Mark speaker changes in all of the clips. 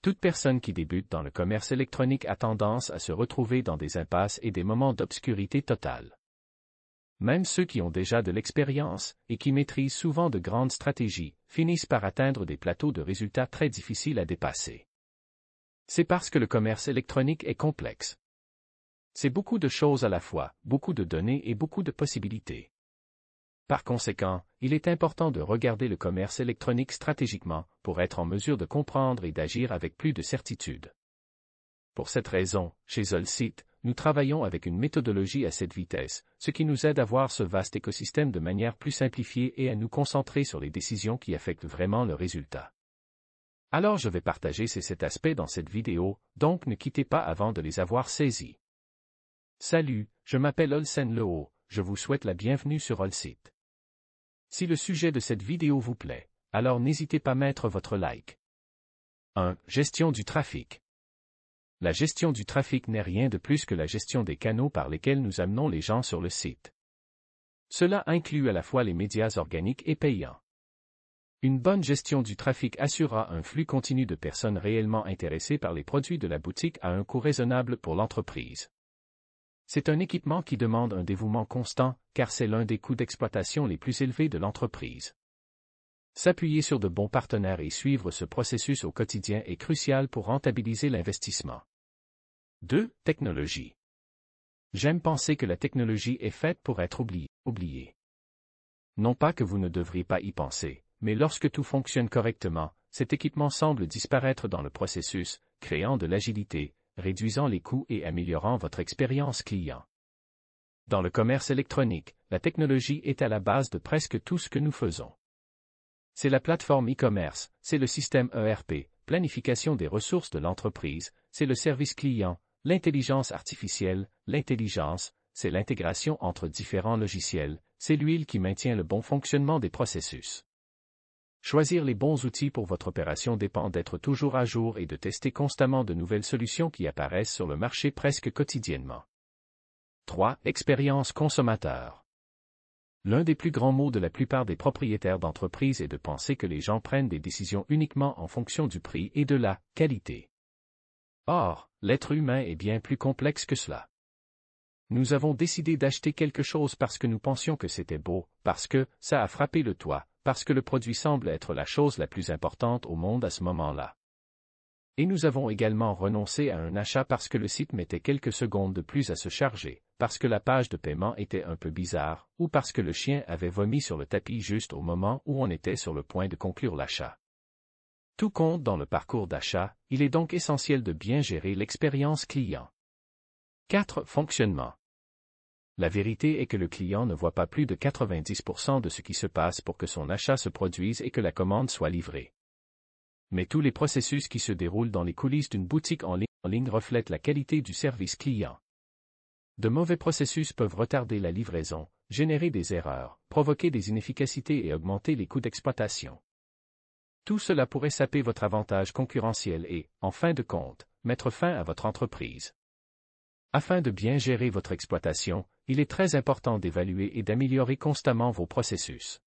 Speaker 1: Toute personne qui débute dans le commerce électronique a tendance à se retrouver dans des impasses et des moments d'obscurité totale. Même ceux qui ont déjà de l'expérience, et qui maîtrisent souvent de grandes stratégies, finissent par atteindre des plateaux de résultats très difficiles à dépasser. C'est parce que le commerce électronique est complexe. C'est beaucoup de choses à la fois, beaucoup de données et beaucoup de possibilités. Par conséquent, il est important de regarder le commerce électronique stratégiquement pour être en mesure de comprendre et d'agir avec plus de certitude. Pour cette raison, chez Zolsite, nous travaillons avec une méthodologie à cette vitesse, ce qui nous aide à voir ce vaste écosystème de manière plus simplifiée et à nous concentrer sur les décisions qui affectent vraiment le résultat. Alors je vais partager ces 7 aspects dans cette vidéo, donc ne quittez pas avant de les avoir saisis. Salut, je m'appelle Olsen Lehaut, je vous souhaite la bienvenue sur Zolsite. Si le sujet de cette vidéo vous plaît, alors n'hésitez pas à mettre votre like. 1. Gestion du trafic. La gestion du trafic n'est rien de plus que la gestion des canaux par lesquels nous amenons les gens sur le site. Cela inclut à la fois les médias organiques et payants. Une bonne gestion du trafic assurera un flux continu de personnes réellement intéressées par les produits de la boutique à un coût raisonnable pour l'entreprise. C'est un équipement qui demande un dévouement constant, car c'est l'un des coûts d'exploitation les plus élevés de l'entreprise. S'appuyer sur de bons partenaires et suivre ce processus au quotidien est crucial pour rentabiliser l'investissement. 2. Technologie. J'aime penser que la technologie est faite pour être oubliée. Non pas que vous ne devriez pas y penser, mais lorsque tout fonctionne correctement, cet équipement semble disparaître dans le processus, créant de l'agilité, réduisant les coûts et améliorant votre expérience client. Dans le commerce électronique, la technologie est à la base de presque tout ce que nous faisons. C'est la plateforme e-commerce, c'est le système ERP, planification des ressources de l'entreprise, c'est le service client, l'intelligence artificielle, l'intelligence, c'est l'intégration entre différents logiciels, c'est l'huile qui maintient le bon fonctionnement des processus. Choisir les bons outils pour votre opération dépend d'être toujours à jour et de tester constamment de nouvelles solutions qui apparaissent sur le marché presque quotidiennement. 3. Expérience consommateur. L'un des plus grands maux de la plupart des propriétaires d'entreprises est de penser que les gens prennent des décisions uniquement en fonction du prix et de la qualité. Or, l'être humain est bien plus complexe que cela. Nous avons décidé d'acheter quelque chose parce que nous pensions que c'était beau, parce que ça a frappé le toit, parce que le produit semble être la chose la plus importante au monde à ce moment-là. Et nous avons également renoncé à un achat parce que le site mettait quelques secondes de plus à se charger, parce que la page de paiement était un peu bizarre, ou parce que le chien avait vomi sur le tapis juste au moment où on était sur le point de conclure l'achat. Tout compte dans le parcours d'achat, il est donc essentiel de bien gérer l'expérience client. 4. Fonctionnement. La vérité est que le client ne voit pas plus de 90% de ce qui se passe pour que son achat se produise et que la commande soit livrée. Mais tous les processus qui se déroulent dans les coulisses d'une boutique en ligne reflètent la qualité du service client. De mauvais processus peuvent retarder la livraison, générer des erreurs, provoquer des inefficacités et augmenter les coûts d'exploitation. Tout cela pourrait saper votre avantage concurrentiel et, en fin de compte, mettre fin à votre entreprise. Afin de bien gérer votre exploitation, il est très important d'évaluer et d'améliorer constamment vos processus.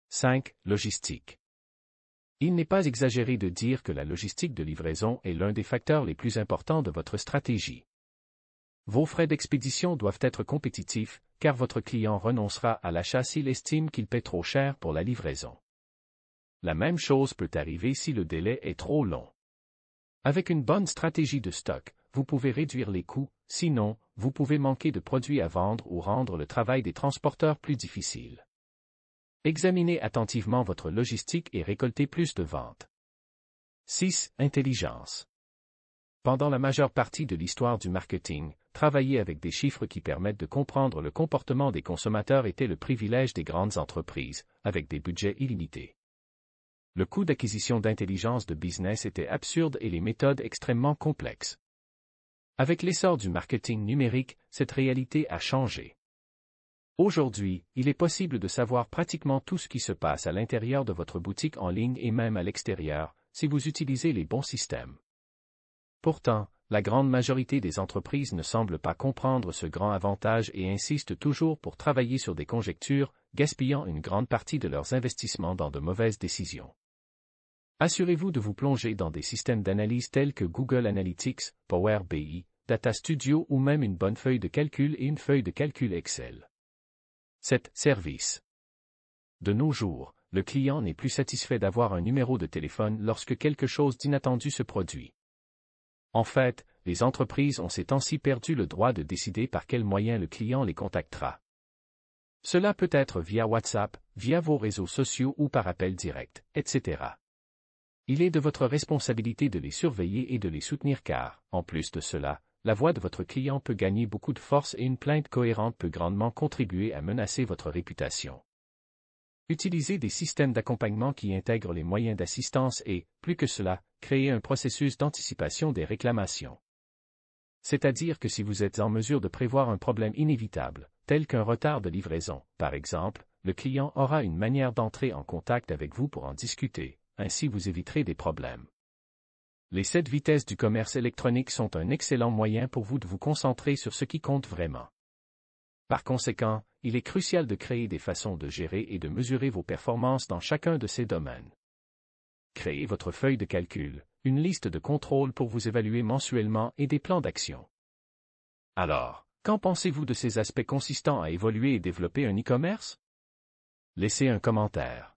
Speaker 1: 5. Logistique. Il n'est pas exagéré de dire que la logistique de livraison est l'un des facteurs les plus importants de votre stratégie. Vos frais d'expédition doivent être compétitifs, car votre client renoncera à l'achat s'il estime qu'il paie trop cher pour la livraison. La même chose peut arriver si le délai est trop long. Avec une bonne stratégie de stock, vous pouvez réduire les coûts, sinon, vous pouvez manquer de produits à vendre ou rendre le travail des transporteurs plus difficile. Examinez attentivement votre logistique et récoltez plus de ventes. 6. Intelligence. Pendant la majeure partie de l'histoire du marketing, travailler avec des chiffres qui permettent de comprendre le comportement des consommateurs était le privilège des grandes entreprises, avec des budgets illimités. Le coût d'acquisition d'intelligence de business était absurde et les méthodes extrêmement complexes. Avec l'essor du marketing numérique, cette réalité a changé. Aujourd'hui, il est possible de savoir pratiquement tout ce qui se passe à l'intérieur de votre boutique en ligne et même à l'extérieur, si vous utilisez les bons systèmes. Pourtant, la grande majorité des entreprises ne semblent pas comprendre ce grand avantage et insistent toujours pour travailler sur des conjectures, gaspillant une grande partie de leurs investissements dans de mauvaises décisions. Assurez-vous de vous plonger dans des systèmes d'analyse tels que Google Analytics, Power BI, Data Studio ou même une bonne feuille de calcul et une feuille de calcul Excel. 7. Service. De nos jours, le client n'est plus satisfait d'avoir un numéro de téléphone lorsque quelque chose d'inattendu se produit. En fait, les entreprises ont ces temps-ci perdu le droit de décider par quel moyen le client les contactera. Cela peut être via WhatsApp, via vos réseaux sociaux ou par appel direct, etc. Il est de votre responsabilité de les surveiller et de les soutenir car, en plus de cela, la voix de votre client peut gagner beaucoup de force et une plainte cohérente peut grandement contribuer à menacer votre réputation. Utilisez des systèmes d'accompagnement qui intègrent les moyens d'assistance et, plus que cela, créez un processus d'anticipation des réclamations. C'est-à-dire que si vous êtes en mesure de prévoir un problème inévitable, tel qu'un retard de livraison, par exemple, le client aura une manière d'entrer en contact avec vous pour en discuter, ainsi vous éviterez des problèmes. Les 7 vitesses du commerce électronique sont un excellent moyen pour vous de vous concentrer sur ce qui compte vraiment. Par conséquent, il est crucial de créer des façons de gérer et de mesurer vos performances dans chacun de ces domaines. Créez votre feuille de calcul, une liste de contrôles pour vous évaluer mensuellement et des plans d'action. Alors, qu'en pensez-vous de ces aspects consistants à évoluer et développer un e-commerce? Laissez un commentaire.